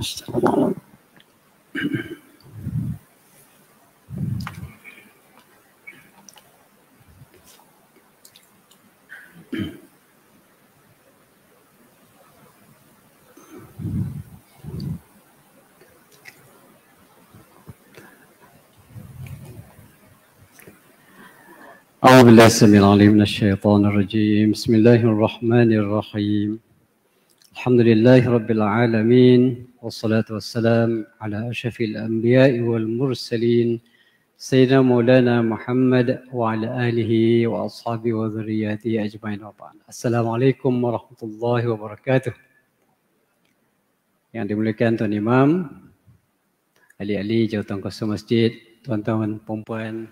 أعوذ بالله السميع العليم من الشيطان الرجيم. بسم الله الرحمن الرحيم. الحمد لله رب العالمين والصلاة والسلام على أشرف الأنبياء والمرسلين سيدنا مولانا محمد وعلى آله وأصحابه وذرياته أجمعين وبعد. السلام عليكم ورحمة الله وبركاته. Yang dimuliakan Tuan Imam, ahli-ahli jawatan kuasa masjid, tuan-tuan, perempuan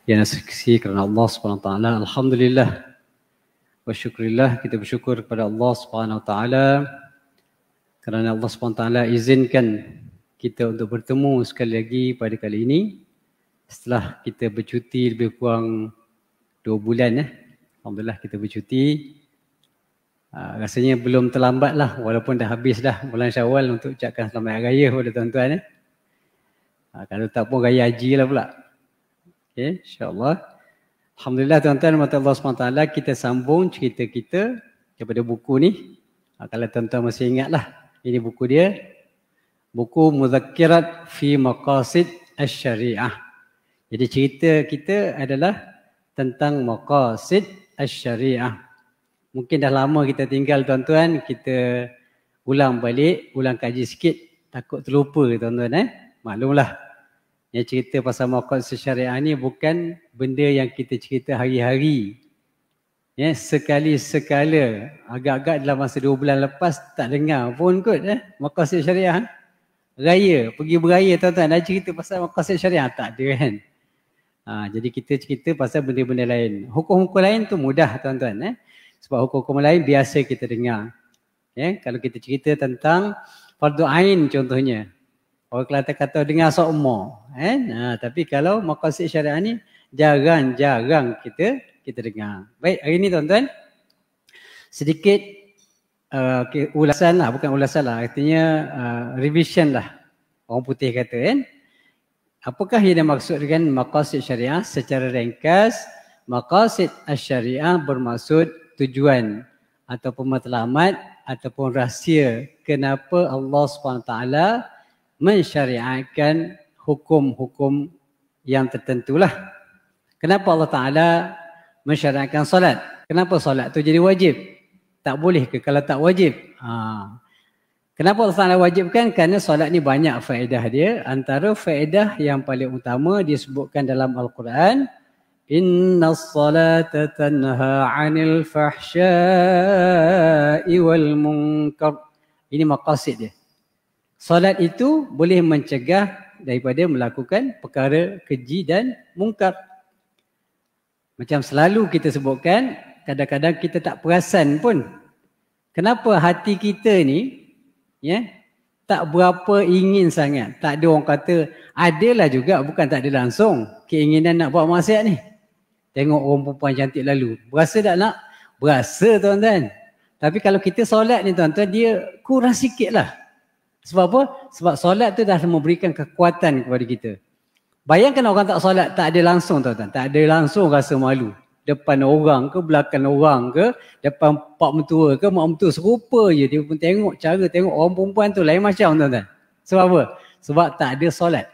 yang saksi kerana Allah SWT. Alhamdulillah wa syukurillah, kita bersyukur kepada Allah SWT kerana Allah SWT izinkan kita untuk bertemu sekali lagi pada kali ini setelah kita bercuti lebih kurang 2 bulan. Alhamdulillah kita bercuti. Rasanya belum terlambat lah, walaupun dah habis dah bulan Syawal untuk ucapkan selamat hari raya kepada tuan-tuan. Kalau tak pun raya haji lah pula. Okay, insyaAllah. Alhamdulillah tuan-tuan, mata Allah SWT, kita sambung cerita kita daripada buku ni. Kalau tuan-tuan masih ingat lah, ini buku dia. Buku Mudzakirat fi Maqasid Asy-Syariah. Jadi cerita kita adalah tentang Maqasid Asy-Syariah. Mungkin dah lama kita tinggal tuan-tuan, kita ulang balik, ulang kaji sikit. Takut terlupa tuan-tuan. Maklumlah. Yang cerita pasal Maqasid Syariah ni bukan benda yang kita cerita hari-hari. Ya, sekali-sekala. Agak-agak dalam masa 2 bulan lepas tak dengar pun kot Maqasid Syariah. Raya, pergi beraya tuan-tuan, dah cerita pasal Maqasid Syariah? Tak ada kan. Jadi kita cerita pasal benda-benda lain. Hukum-hukum lain tu mudah tuan-tuan. Sebab hukum-hukum lain biasa kita dengar. Kalau kita cerita tentang fardu ain contohnya. Orang Kelantan kata dengar sokmo. Tapi kalau Maqasid Syariah ni jarang-jarang kita dengar. Baik, hari ni tuan-tuan, sedikit ulasan lah, bukan ulasan lah, artinya revision lah. Orang putih kata apakah yang dimaksud dengan Maqasid Syariah? Secara ringkas, Maqasid Asy-Syariah bermaksud tujuan ataupun matlamat ataupun rahsia kenapa Allah SWT mensyariatkan hukum-hukum yang tertentulah. Kenapa Allah Ta'ala mensyariatkan solat? Kenapa solat tu jadi wajib? Tak boleh ke kalau tak wajib? Kenapa Allah Ta'ala wajibkan? Kerana solat ni banyak faedah dia. Antara faedah yang paling utama disebutkan dalam Al-Quran, Inna as-salata tanha 'anil fahsya'i wal munkar. Ini maqasid dia. Solat itu boleh mencegah daripada melakukan perkara keji dan mungkar. Macam selalu kita sebutkan, kadang-kadang kita tak perasan pun. Kenapa hati kita ni tak berapa ingin sangat. Tak ada orang kata, adalah juga, bukan tak ada langsung keinginan nak buat maksiat ni. Tengok orang perempuan cantik lalu. Berasa tak nak? Berasa tuan-tuan. Tapi kalau kita solat ni tuan-tuan, dia kurang sikit lah. Sebab apa? Sebab solat tu dah memberikan kekuatan kepada kita. Bayangkan orang tak solat, tak ada langsung tuan-tuan. Tak ada langsung rasa malu. Depan orang ke, belakang orang ke, depan pak mentua ke, mak mentua, serupa je. Dia pun tengok, cara tengok orang perempuan tu lain macam tuan-tuan. Sebab apa? Sebab tak ada solat.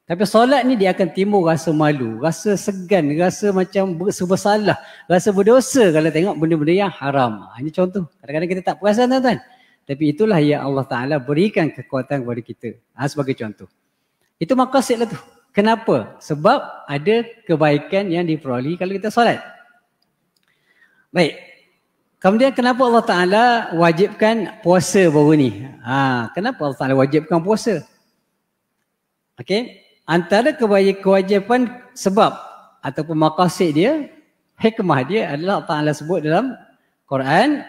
Tapi solat ni dia akan timbul rasa malu, rasa segan, rasa macam bersalah, rasa berdosa kalau tengok benda-benda yang haram. Ini contoh. Kadang-kadang kita tak perasan tuan-tuan. Tapi itulah yang Allah Ta'ala berikan kekuatan kepada kita. Sebagai contoh. Itu maqasid lah tu. Kenapa? Sebab ada kebaikan yang diperoleh kalau kita solat. Baik. Kemudian kenapa Allah Ta'ala wajibkan puasa baru ni? Kenapa Allah Ta'ala wajibkan puasa? Okey. Antara kewajipan sebab ataupun maqasid dia, hikmah dia adalah Allah Ta'ala sebut dalam Quran,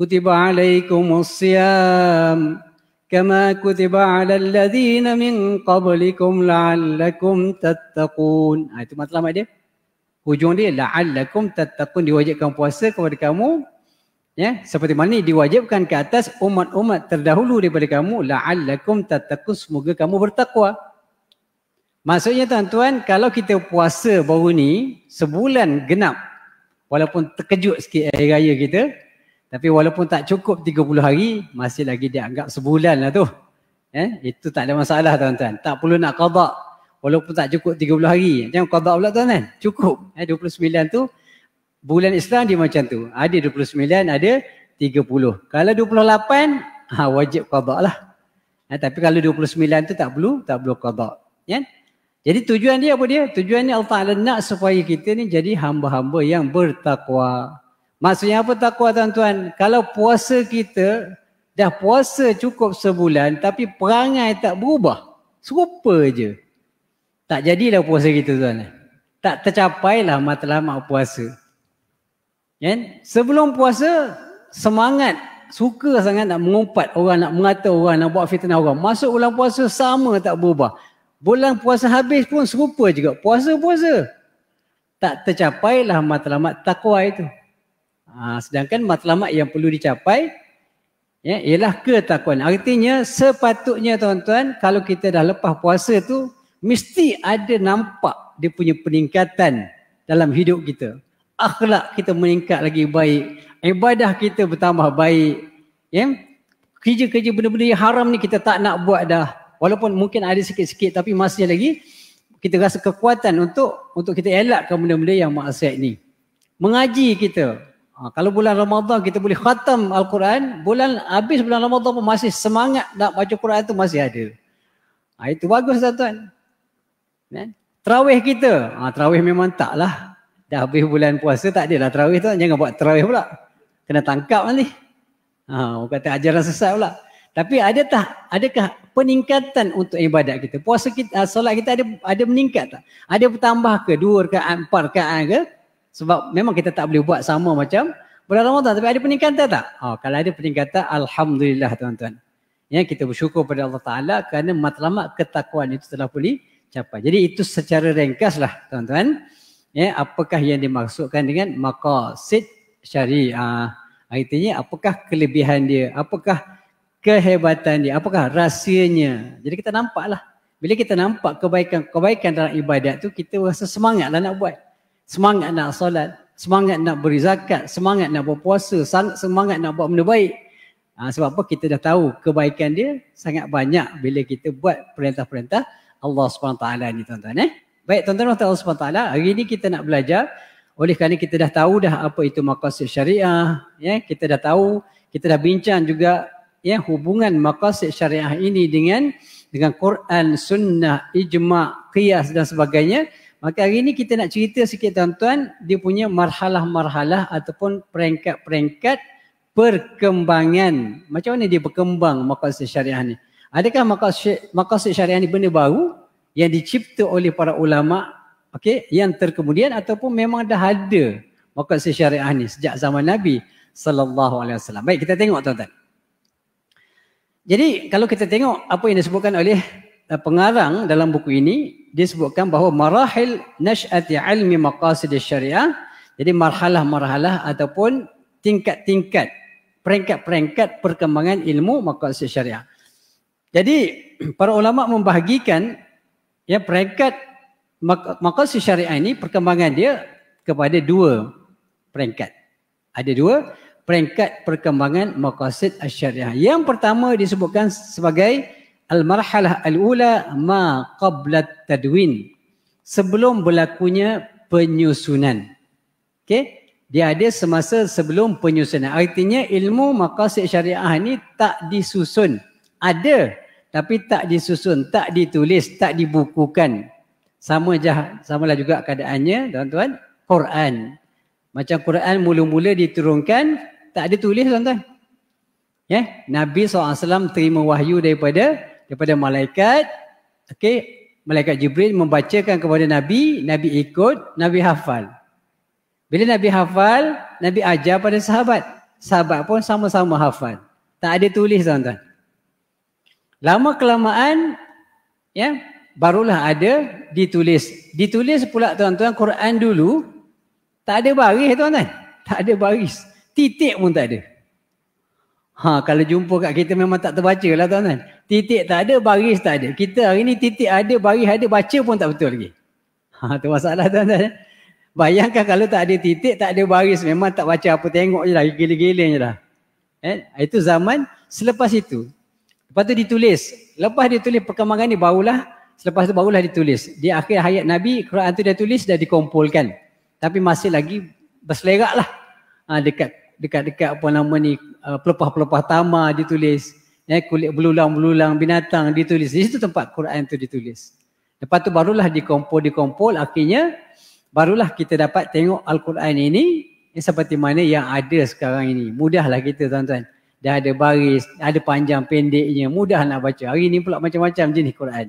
Kutiba alaikumusiyam kama kutiba alal ladzina min qablikum la'allakum tattaqun. Itu matlamat dia. Hujung dia la'allakum tattaqun, diwajibkan puasa kepada kamu Ya, seperti mana diwajibkan ke atas umat-umat terdahulu daripada kamu, la'allakum tattaqun, semoga kamu bertakwa. Maksudnya tuan-tuan, kalau kita puasa baru ni sebulan genap, walaupun terkejut sikit hari raya kita, tapi walaupun tak cukup 30 hari, masih lagi dianggap sebulan lah tu. Itu tak ada masalah tuan-tuan. Tak perlu nak qada walaupun tak cukup 30 hari. Jangan qada pula tuan-tuan. Cukup. 29 tu bulan Islam dia macam tu. Ada 29, ada 30. Kalau 28, wajib qada lah. Tapi kalau 29 tu tak perlu qada. Ya? Jadi tujuan dia apa dia? Tujuan ni Allah Ta'ala nak supaya kita ni jadi hamba-hamba yang bertakwa. Maksudnya apa takwa tuan-tuan? Kalau puasa kita, dah puasa cukup sebulan tapi perangai tak berubah. Serupa je. Tak jadilah puasa kita tuan. Tak tercapailah matlamat puasa. Ya? Sebelum puasa, semangat, suka sangat nak mengumpat orang, nak mengata orang, nak buat fitnah orang. Masuk bulan puasa sama tak berubah. Bulan puasa habis pun serupa juga. Puasa-puasa. Tak tercapailah matlamat takwa itu. Sedangkan matlamat yang perlu dicapai ialah ketakwaan. Artinya sepatutnya tuan-tuan, kalau kita dah lepas puasa tu, mesti ada nampak dia punya peningkatan dalam hidup kita. Akhlak kita meningkat lagi baik. Ibadah kita bertambah baik. Kerja-kerja benda-benda yang haram ni kita tak nak buat dah. Walaupun mungkin ada sikit-sikit tapi masih lagi kita rasa kekuatan untuk kita elakkan benda-benda yang maksiat ni. Mengaji kita. Kalau bulan Ramadan kita boleh khatam Al-Quran, habis bulan Ramadan pun masih semangat nak baca Quran tu masih ada. Itu bagus tuan-tuan. Tarawih kita, tarawih memang tak lah. Dah habis bulan puasa tak adalah tarawih tu, jangan buat tarawih pula. Kena tangkap nanti. Orang kata ajaran sesat pula. Tapi adakah peningkatan untuk ibadat kita? Puasa kita, solat kita ada meningkat tak? Ada bertambah ke 2 rakaat, 4 rakaat ke? Sebab memang kita tak boleh buat sama macam bulan Ramadan, tapi ada peningkatan tak? Kalau ada peningkatan, alhamdulillah tuan-tuan. Ya, kita bersyukur pada Allah Ta'ala kerana matlamat ketakwaan itu telah boleh capai. Jadi itu secara ringkaslah tuan-tuan. Ya, apakah yang dimaksudkan dengan maqasid syariah? Artinya apakah kelebihan dia? Apakah kehebatan dia? Apakah rahsianya? Jadi kita nampaklah. Bila kita nampak kebaikan dalam ibadat tu, kita rasa semangatlah nak buat. Semangat nak solat, semangat nak beri zakat, semangat nak berpuasa, semangat nak buat benda baik. Sebab apa? Kita dah tahu kebaikan dia sangat banyak bila kita buat perintah-perintah Allah SWT ni tuan-tuan. Baik tuan-tuan Allah SWT, hari ini kita nak belajar. Oleh kerana kita dah tahu dah apa itu maqasid syariah, kita dah tahu, kita dah bincang juga hubungan maqasid syariah ini dengan Quran, sunnah, ijma', qiyas dan sebagainya. Maka hari ini kita nak cerita sikit tuan-tuan, dia punya marhalah-marhalah ataupun peringkat-peringkat perkembangan. Macam mana dia berkembang maqasid syariah ni? Adakah maqasid syariah ni benda baru yang dicipta oleh para ulama' yang terkemudian, ataupun memang dah ada maqasid syariah ni sejak zaman Nabi SAW. Baik, kita tengok tuan-tuan. Jadi kalau kita tengok apa yang disebutkan oleh pengarang dalam buku ini, dia sebutkan bahawa marahil nash'ati ilmi maqasid syariah. Jadi marhalah-marhalah ataupun tingkat-tingkat, peringkat-peringkat perkembangan ilmu maqasid syariah. Jadi para ulama membahagikan peringkat maqasid syariah ini, perkembangan dia kepada 2 peringkat. Ada 2 peringkat perkembangan maqasid syariah. Yang pertama disebutkan sebagai al-marhalah al-ula ma qabla tadwin, sebelum berlakunya penyusunan. Dia ada semasa sebelum penyusunan. Artinya ilmu maqasid syariah ni tak disusun. Ada tapi tak disusun, tak ditulis, tak dibukukan. Samalah juga keadaannya tuan-tuan Quran. Macam Quran mula-mula diturunkan tak ada tulis tuan-tuan. Nabi SAW terima wahyu daripada malaikat. Malaikat Jibril membacakan kepada Nabi, Nabi ikut, Nabi hafal. Bila Nabi hafal, Nabi ajar pada sahabat. Sahabat pun sama-sama hafal. Tak ada tulis tuan-tuan. Lama kelamaan barulah ada ditulis. Ditulis pula tuan-tuan, Quran dulu tak ada baris tuan-tuan. Tak ada baris. titik pun tak ada. Kalau jumpa kat kita memang tak terbaca lah tuan-tuan. Titik tak ada, baris tak ada. Kita hari ni titik ada, baris ada, baca pun tak betul lagi. Tu masalah tuan-tuan. Bayangkan kalau tak ada titik, tak ada baris, memang tak baca apa, tengok je lah, giling-giling je lah. Itu zaman selepas itu. Lepas tu ditulis. Lepas ditulis perkembangan ni selepas tu barulah ditulis. Di akhir hayat Nabi, Quran tu dah tulis, dah dikumpulkan. Tapi masih lagi berselerak lah. Dekat apa nama ni, pelepah-pelepah tamar ditulis. Kulit belulang-belulang binatang ditulis. Di situ tempat Quran tu ditulis. Lepas tu barulah dikumpul, akhirnya barulah kita dapat tengok Al-Quran ini seperti mana yang ada sekarang ini. Mudahlah kita tuan-tuan. Dah ada baris, ada panjang pendeknya, mudah nak baca. Hari ni pula macam-macam jenis Quran.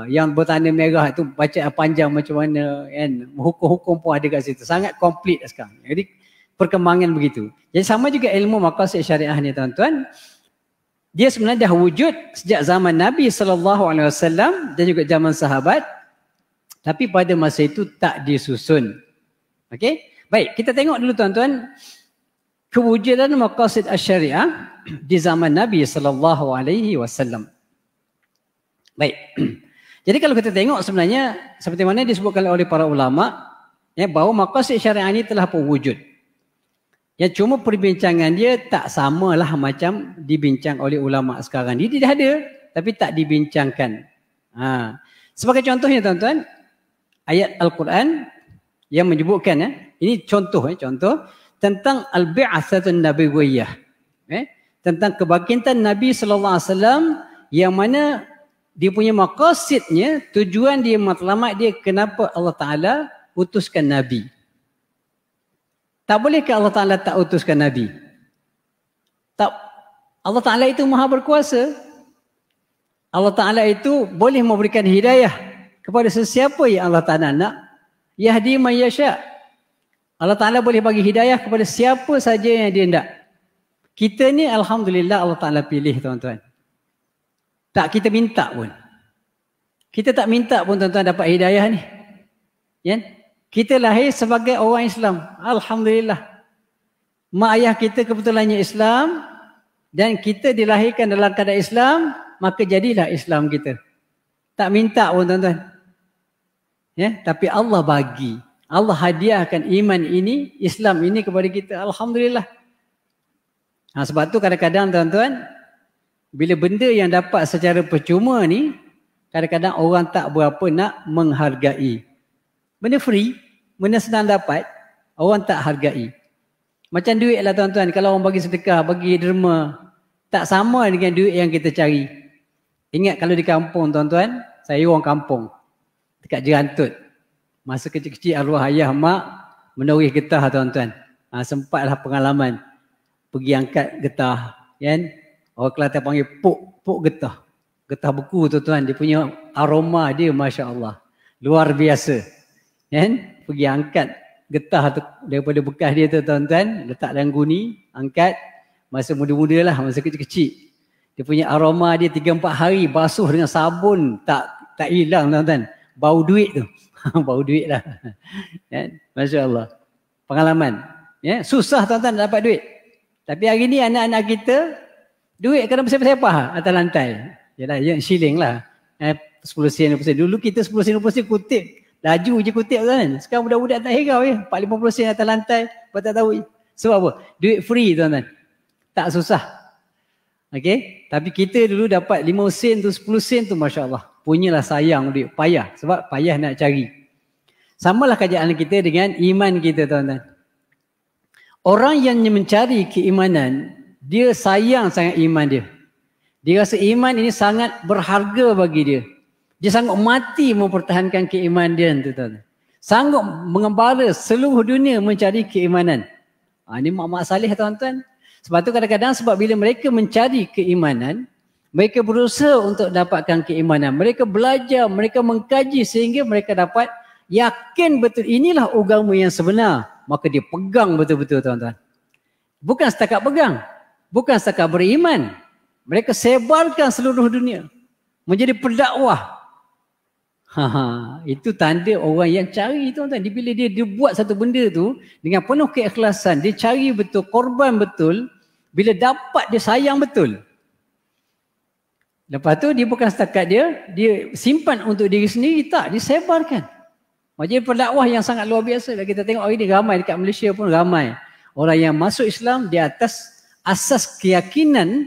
Yang bertanda merah tu baca panjang macam mana, kan? Hukum-hukum pun ada kat situ. Sangat komplit sekarang. Jadi perkembangan begitu. Jadi sama juga ilmu maqasid syariah ni tuan-tuan. Dia sebenarnya dah wujud sejak zaman Nabi SAW dan juga zaman sahabat. Tapi pada masa itu tak disusun. Okey? Baik, kita tengok dulu tuan-tuan. Kewujudan maqasid syariah di zaman Nabi SAW. Baik. Jadi kalau kita tengok sebenarnya seperti mana disebutkan oleh para ulama, bahawa maqasid syariah ini telah pun wujud. Cuma perbincangan dia tak samalah macam dibincang oleh ulama sekarang. Dia dah ada tapi tak dibincangkan. Sebagai contohnya tuan-tuan, ayat Al-Quran yang menyebutkan, ini contoh tentang al-bi'athatun nabiwiyyah. Tentang kebangkitan Nabi SAW yang mana dia punya maqasidnya, tujuan dia, matlamat dia, kenapa Allah Ta'ala utuskan Nabi. Tak bolehkah Allah Ta'ala tak utuskan Nabi? Tak. Allah Ta'ala itu maha berkuasa. Allah Ta'ala itu boleh memberikan hidayah kepada sesiapa yang Allah Ta'ala nak. Yahdi man yasha'. Allah Ta'ala boleh bagi hidayah kepada siapa saja yang dia nak. Kita ni alhamdulillah Allah Ta'ala pilih tuan-tuan. Tak kita minta pun. Kita tak minta pun tuan-tuan dapat hidayah ni. Kita lahir sebagai orang Islam. Alhamdulillah. Mak ayah kita kebetulannya Islam. Dan kita dilahirkan dalam keadaan Islam. Maka jadilah Islam kita. Tak minta pun tuan-tuan. Tapi Allah bagi. Allah hadiahkan iman ini, Islam ini kepada kita. Alhamdulillah. Sebab tu kadang-kadang tuan-tuan, bila benda yang dapat secara percuma ni, kadang-kadang orang tak berapa nak menghargai. Benda free, benda senang dapat, orang tak hargai. Macam duit lah tuan-tuan, kalau orang bagi sedekah, bagi derma, tak sama dengan duit yang kita cari. Ingat kalau di kampung tuan-tuan, saya orang kampung, dekat Jerantut. Masa kecil-kecil arwah ayah mak menoreh getah tuan-tuan. Sempatlah pengalaman pergi angkat getah, kan? Orang Kelantan panggil pok getah. Getah beku tuan-tuan, dia punya aroma dia masya-Allah. Luar biasa. Kan? Pergi angkat getah tu daripada bekas dia tu tuan-tuan, letak dalam guni, angkat masa muda-muda lah, masa kecil-kecil. Dia punya aroma dia 3-4 hari basuh dengan sabun tak hilang tuan-tuan. Bau duit tu. Bau duit lah. Masya-Allah. Pengalaman. Susah tuan-tuan dapat duit. Tapi hari ni anak-anak kita duit kena bersepah-sepah atas lantai. Yalah, yang shilling lah. 10 sen, 20 sen. Dulu kita 10 sen, 20 sen kutip. Laju je kutip kan. Sekarang budak-budak tak hirau ya. 40-50 sen atas lantai. Apa tak tahu. Sebab apa? Duit free tuan-tuan. Tak susah. Okey. Tapi kita dulu dapat 5 sen tu, 10 sen tu masya-Allah. Punyalah sayang duit. Payah. Sebab payah nak cari. Samalah keadaan kita dengan iman kita tuan-tuan. Orang yang mencari keimanan, dia sayang sangat iman dia. Dia rasa iman ini sangat berharga bagi dia. Dia sanggup mati mempertahankan keimanan dia tuan-tuan. Sanggup mengembara seluruh dunia mencari keimanan. Ini mak-mak salih tuan-tuan. Sebab tu kadang-kadang sebab bila mereka mencari keimanan, mereka berusaha untuk dapatkan keimanan. Mereka belajar, mereka mengkaji sehingga mereka dapat yakin betul inilah agama yang sebenar. Maka dia pegang betul-betul tuan-tuan. Bukan setakat pegang. Bukan setakat beriman. Mereka sebarkan seluruh dunia. Menjadi pendakwah. Itu tanda orang yang cari tuan-tuan. Bila dia buat satu benda tu dengan penuh keikhlasan, dia cari betul, korban betul, bila dapat dia sayang betul. Lepas tu dia bukan setakat dia simpan untuk diri sendiri, tak, dia sebarkan. Macam pendakwah yang sangat luar biasa. Kita tengok hari ni ramai dekat Malaysia pun ramai orang yang masuk Islam di atas asas keyakinan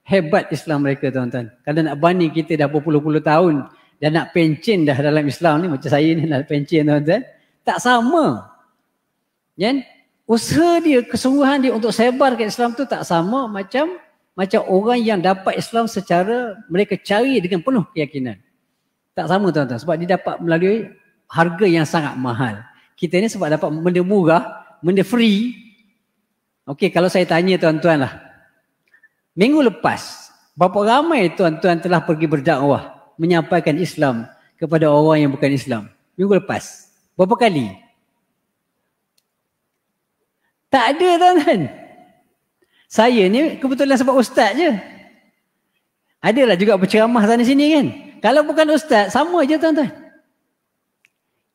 hebat Islam mereka tuan-tuan. Kalau nak banding kita dah berpuluh-puluh tahun dan nak pencen dah dalam Islam ni, macam saya ni nak pencen tuan-tuan, tak sama. Kan? Usaha dia, kesungguhan dia untuk sebarkan Islam tu tak sama macam orang yang dapat Islam secara mereka cari dengan penuh keyakinan. Tak sama tuan-tuan, sebab dia dapat melalui harga yang sangat mahal. Kita ni sebab dapat benda murah, benda free. Okey, kalau saya tanya tuan-tuan lah, minggu lepas, berapa ramai tuan-tuan telah pergi berdakwah, menyampaikan Islam kepada orang yang bukan Islam? Minggu lepas. Berapa kali? Tak ada tuan-tuan. Saya ni kebetulan sebab ustaz je. Adalah juga berceramah sana sini kan. Kalau bukan ustaz, sama je tuan-tuan.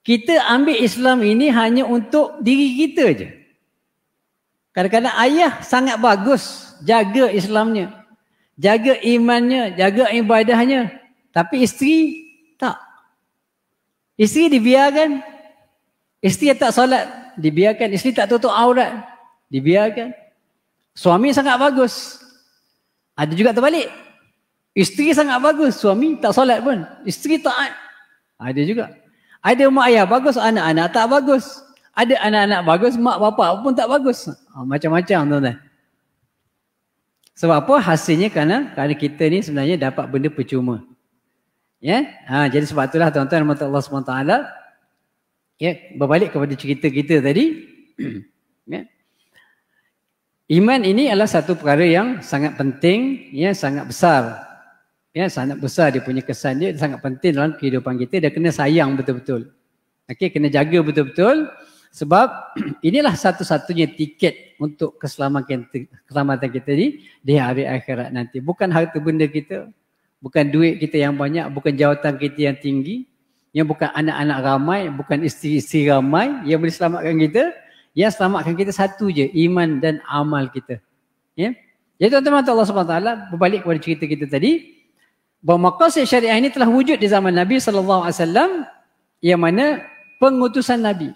Kita ambil Islam ini hanya untuk diri kita je. Kadang-kadang ayah sangat bagus jaga Islamnya, jaga imannya, jaga ibadahnya. Tapi isteri tak. Isteri dibiarkan. Isteri tak solat, dibiarkan. Isteri tak tutup aurat, dibiarkan. Suami sangat bagus. Ada juga terbalik. Isteri sangat bagus, suami tak solat pun. Isteri taat. Ada juga. Ada mak ayah bagus, anak-anak tak bagus. Ada anak-anak bagus, mak bapak pun tak bagus. Macam-macam tuan-tuan. Sebab apa? Hasilnya kerana kita ni sebenarnya dapat benda percuma. Ya? Jadi sebab itulah tuan-tuan Allah SWT, ya, berbalik kepada cerita kita tadi. Ya. Iman ini adalah satu perkara yang sangat penting, ya, sangat besar. Ya, sangat besar dia punya kesan dia, sangat penting dalam kehidupan kita. Dia kena sayang betul-betul. Okey, kena jaga betul-betul. Sebab inilah satu-satunya tiket untuk keselamatan kita di hari akhirat nanti. Bukan harta benda kita, bukan duit kita yang banyak, bukan jawatan kita yang tinggi, yang bukan anak-anak ramai, bukan isteri-isteri ramai yang boleh selamatkan kita. Yang selamatkan kita satu je, iman dan amal kita. Ya. Jadi tuan-tuan Allah SWT, berbalik kepada cerita kita tadi, bahawa maqasid syariah ini telah wujud di zaman Nabi SAW, yang mana pengutusan Nabi.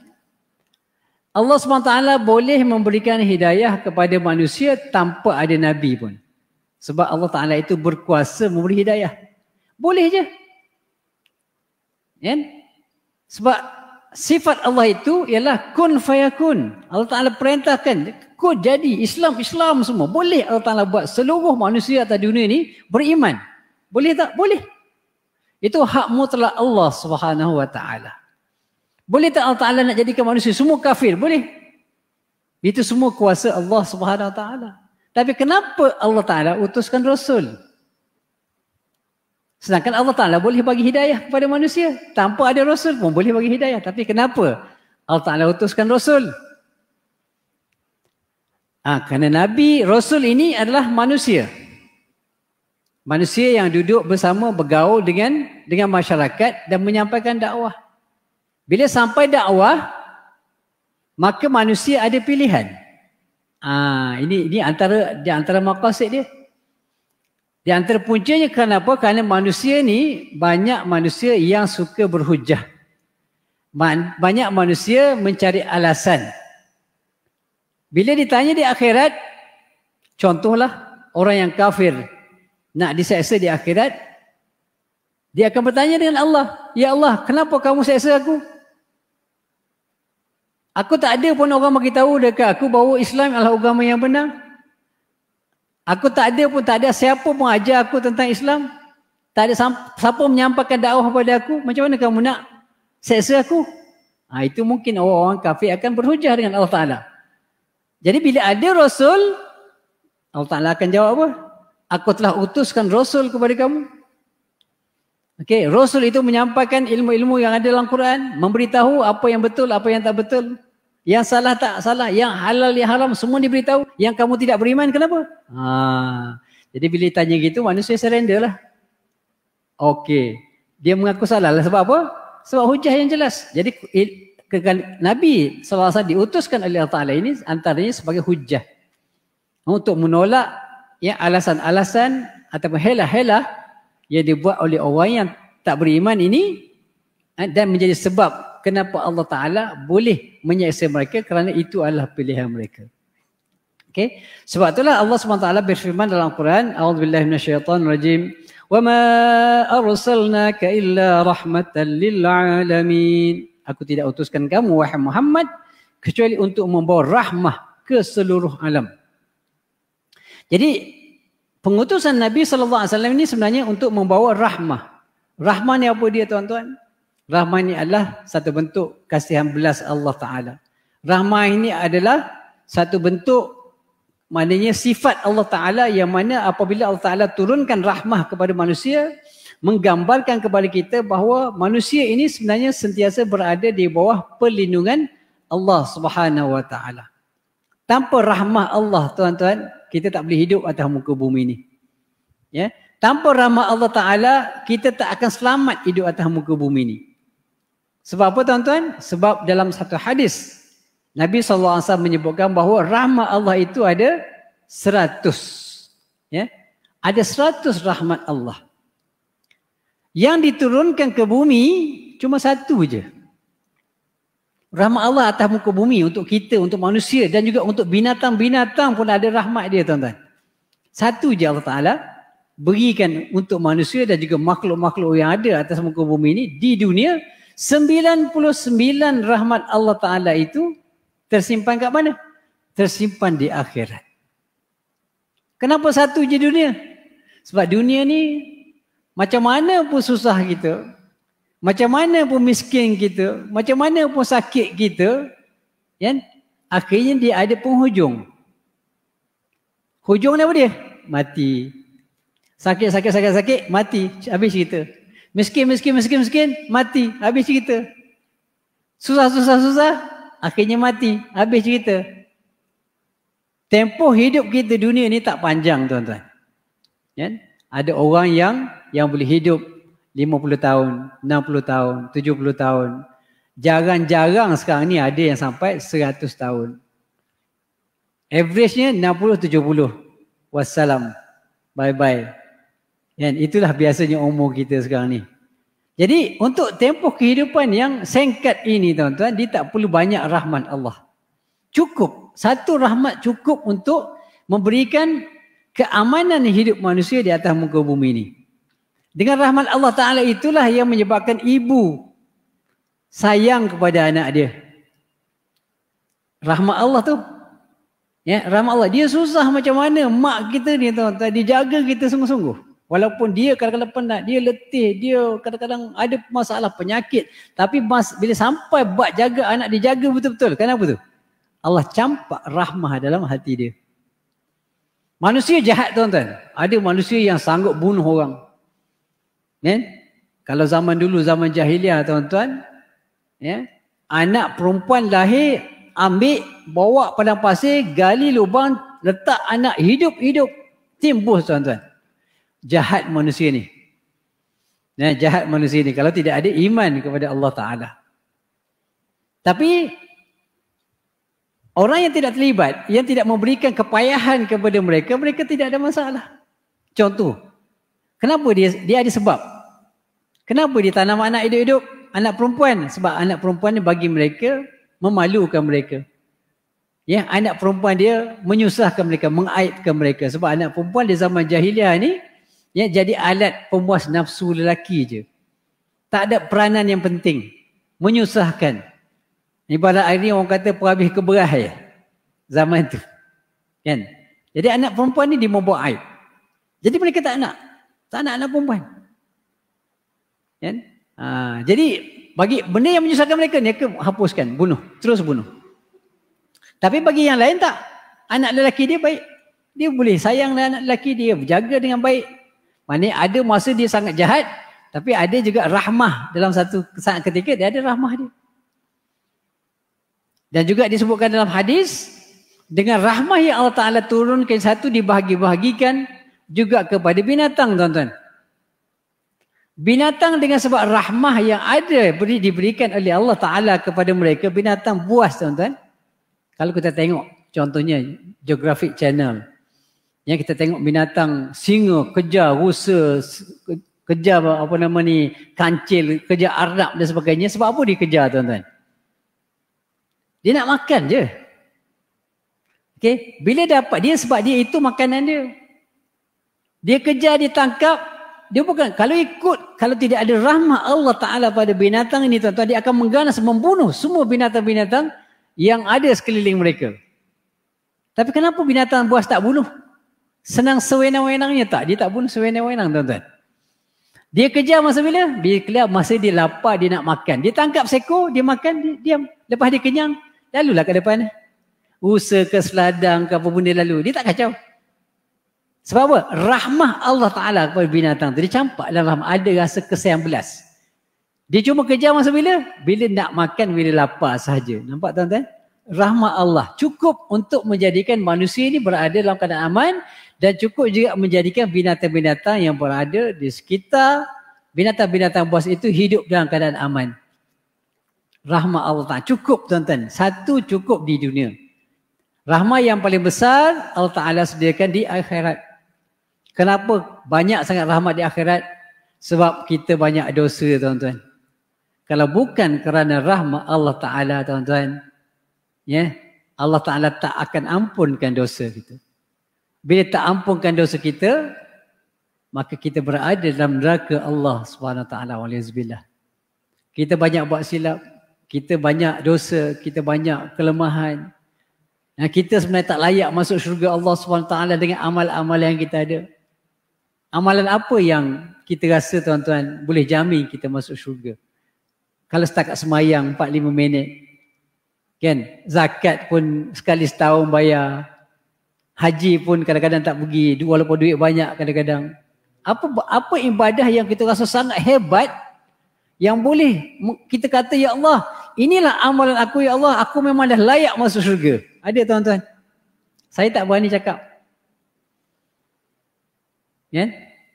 Allah SWT boleh memberikan hidayah kepada manusia tanpa ada Nabi pun. Sebab Allah Ta'ala itu berkuasa memberi hidayah. Boleh je. Ya? Sebab sifat Allah itu ialah kun fayakun. Allah Ta'ala perintahkan, kun jadi, Islam semua. Boleh Allah Ta'ala buat seluruh manusia atas dunia ini beriman. Boleh tak? Boleh. Itu hak mutlak Allah Subhanahu Wa Ta'ala. Boleh tak Allah Ta'ala nak jadikan manusia semua kafir? Boleh. Itu semua kuasa Allah Subhanahu Wa Ta'ala. Tapi kenapa Allah Ta'ala utuskan Rasul? Sedangkan Allah Ta'ala boleh bagi hidayah kepada manusia. Tanpa ada Rasul pun boleh bagi hidayah. Tapi kenapa Allah Ta'ala utuskan Rasul? Kerana Nabi, Rasul ini adalah manusia. Manusia yang duduk bersama, bergaul dengan masyarakat dan menyampaikan dakwah. Bila sampai dakwah, maka manusia ada pilihan. Ini di antara maqasid dia. Di antara puncanya kenapa? Kerana manusia ni banyak manusia yang suka berhujah. Banyak manusia mencari alasan. Bila ditanya di akhirat, contohlah orang yang kafir nak diseksa di akhirat, dia akan bertanya dengan Allah, "Ya Allah, kenapa kamu seksa aku? Aku tak ada pun orang bagi tahu dekat aku bahawa Islam adalah agama yang benar. Aku tak ada siapa pun ajar aku tentang Islam. Tak ada siapa menyampaikan dakwah kepada aku. Macam mana kamu nak seksa aku?" Itu mungkin orang-orang kafir akan berhujah dengan Allah Ta'ala. Jadi bila ada Rasul, Allah Ta'ala akan jawab apa? Aku telah utuskan Rasul kepada kamu. Okey, Rasul itu menyampaikan ilmu-ilmu yang ada dalam Quran, memberitahu apa yang betul, apa yang tak betul, yang salah tak salah, yang halal, yang haram, semua diberitahu. Yang kamu tidak beriman, kenapa? Jadi bila tanya gitu, manusia surrender lah. Okey, Dia mengaku salah lah. Sebab apa? Sebab hujah yang jelas. Jadi Nabi SAW diutuskan oleh Allah Ta'ala ini antaranya sebagai hujah. Untuk menolak alasan-alasan ataupun helah-helah yang dibuat oleh orang yang tak beriman ini, dan menjadi sebab kenapa Allah Ta'ala boleh menyiksa mereka kerana itu adalah pilihan mereka. Okay? Sebab itulah Allah SWT berfirman dalam Al-Quran, A'udzubillahi minasyaitonirrajim, wa ma arsalnaka illa rahmatan lil alamin. Aku tidak utuskan kamu wahai Muhammad kecuali untuk membawa rahmah ke seluruh alam. Jadi pengutusan Nabi SAW ini sebenarnya untuk membawa rahmah. Rahmah ni apa dia tuan-tuan? Rahmah ini adalah satu bentuk kasihan belas Allah Ta'ala. Rahmah ini adalah satu bentuk, maknanya sifat Allah Ta'ala yang mana apabila Allah Ta'ala turunkan rahmah kepada manusia, menggambarkan kepada kita bahawa manusia ini sebenarnya sentiasa berada di bawah perlindungan Allah Subhanahu Wa Ta'ala. Tanpa rahmah Allah tuan-tuan, kita tak boleh hidup atas muka bumi ini. Ya? Tanpa rahmah Allah Ta'ala, kita tak akan selamat hidup atas muka bumi ini. Sebab apa tuan-tuan? Sebab dalam satu hadis, Nabi SAW menyebutkan bahawa rahmat Allah itu ada 100. Ya? Ada 100 rahmat Allah. Yang diturunkan ke bumi cuma satu je. Rahmat Allah atas muka bumi untuk kita, untuk manusia dan juga untuk binatang-binatang pun ada rahmat dia tuan-tuan. Satu je Allah Ta'ala berikan untuk manusia dan juga makhluk-makhluk yang ada atas muka bumi ini di dunia. 99 rahmat Allah Ta'ala itu tersimpan kat mana? Tersimpan di akhirat. Kenapa satu je dunia? Sebab dunia ni macam mana pun susah kita, macam mana pun miskin kita, macam mana pun sakit kita, kan? Akhirnya dia ada penghujung. Hujung apa dia? Mati. Sakit, mati. Habis cerita. Miskin, mati. Habis cerita. Susah, akhirnya mati. Habis cerita. Tempoh hidup kita dunia ni tak panjang tuan-tuan. Kan? Ada orang yang boleh hidup 50 tahun, 60 tahun, 70 tahun. Jarang-jarang sekarang ni ada yang sampai 100 tahun. Average-nya 60-70. Wassalam. Bye-bye. Kan? Itulah biasanya umur kita sekarang ni. Jadi untuk tempoh kehidupan yang singkat ini tuan-tuan, dia tak perlu banyak rahmat Allah. Cukup. Satu rahmat cukup untuk memberikan keamanan hidup manusia di atas muka bumi ini. Dengan rahmat Allah Ta'ala itulah yang menyebabkan ibu sayang kepada anak dia. Rahmat Allah tu. Ya, rahmat Allah. Dia susah macam mana mak kita ni tuan-tuan, dia jaga kita sungguh-sungguh. Walaupun dia kadang-kadang penat, dia letih, dia kadang-kadang ada masalah penyakit. Tapi bila sampai buat jaga anak dia, jaga betul-betul. Kenapa tu? Allah campak rahmah dalam hati dia. Manusia jahat tuan-tuan. Ada manusia yang sanggup bunuh orang. Kan? Kalau zaman dulu, zaman jahiliah tuan-tuan, ya, anak perempuan lahir, ambil, bawa padang pasir, gali lubang, letak anak hidup-hidup, timbus tuan-tuan. Jahat manusia ni. Ya, jahat manusia ni kalau tidak ada iman kepada Allah Ta'ala. Tapi orang yang tidak terlibat, yang tidak memberikan kepayahan kepada mereka, mereka tidak ada masalah. Contoh, kenapa dia ada sebab? Kenapa dia tanam anak hidup-hidup? Anak perempuan. Sebab anak perempuan ni bagi mereka, memalukan mereka. Ya, anak perempuan dia menyusahkan mereka, mengaibkan mereka. Sebab anak perempuan di zaman jahiliah ni, ya, jadi alat pemuas nafsu lelaki je. Tak ada peranan yang penting. Menyusahkan. Ibarat hari ni orang kata perhabis keberah ya. Zaman tu. Kan? Jadi anak perempuan ni dia membuat aib. Jadi mereka tak nak. Tak nak anak perempuan. Kan? Jadi bagi benda yang menyusahkan mereka, mereka hapuskan, bunuh. Terus bunuh. Tapi bagi yang lain tak. Anak lelaki dia baik. Dia boleh sayang anak lelaki dia. Jaga dengan baik. Maksudnya ada masa dia sangat jahat. Tapi ada juga rahmah. Dalam satu saat ketika dia ada rahmah dia. Dan juga disebutkan dalam hadis, dengan rahmah yang Allah Ta'ala turunkan satu dibahagi-bahagikan juga kepada binatang tuan-tuan. Binatang dengan sebab rahmah yang ada diberikan oleh Allah Ta'ala kepada mereka, binatang buas tuan-tuan. Kalau kita tengok contohnya Geographic Channel, yang kita tengok binatang singa kejar rusa, kejar apa nama ni, kancil, kejar arnab dan sebagainya. Sebab apa dia kejar tuan-tuan? Dia nak makan je. Okay? Bila dapat dia, sebab dia itu makanan dia. Dia kejar, dia tangkap. Dia bukan, kalau tidak ada rahmah Allah Ta'ala pada binatang ini tuan-tuan, dia akan mengganas, membunuh semua binatang-binatang yang ada sekeliling mereka. Tapi kenapa binatang buas tak bunuh? Senang sewenang-wenangnya tak? Dia tak bunuh sewenang-wenang tuan-tuan. Dia kejar masa bila? Masa dia lapar, dia nak makan. Dia tangkap seekor, dia makan, dia diam. Lepas dia kenyang, lalulah ke depan. Usa ke seladang ke apa benda lalu. Dia tak kacau. Sebab apa? Rahmah Allah Ta'ala kepada binatang tu. Dia campak dalam rahmah. Ada rasa kesayang belas. Dia cuma kejar masa bila? Bila nak makan, bila lapar sahaja. Nampak tuan-tuan? Rahmah Allah cukup untuk menjadikan manusia ini berada dalam keadaan aman, dan cukup juga menjadikan binatang-binatang yang berada di sekitar binatang-binatang buas itu hidup dalam keadaan aman. Rahmah Allah Ta'ala cukup tuan-tuan. Satu cukup di dunia. Rahmah yang paling besar Allah Ta'ala sediakan di akhirat. Kenapa banyak sangat rahmat di akhirat? Sebab kita banyak dosa tuan-tuan. Kalau bukan kerana rahmat Allah Ta'ala tuan-tuan, ya, Allah Ta'ala tak akan ampunkan dosa kita. Bila tak ampunkan dosa kita, maka kita berada dalam neraka Allah Subhanahu Wa Ta'ala. Waliyazbillah. Kita banyak buat silap, kita banyak dosa, kita banyak kelemahan. Kita sebenarnya tak layak masuk syurga Allah Subhanahu Wa Ta'ala dengan amal-amal yang kita ada. Amalan apa yang kita rasa tuan-tuan boleh jamin kita masuk syurga? Kalau setakat semayang 4-5 minit, kan? Zakat pun sekali setahun bayar. Haji pun kadang-kadang tak pergi, walaupun duit banyak kadang-kadang. Apa ibadah yang kita rasa sangat hebat, yang boleh kita kata, ya Allah, inilah amalan aku, ya Allah, aku memang dah layak masuk syurga. Ada tuan-tuan? Saya tak berani cakap. Ya?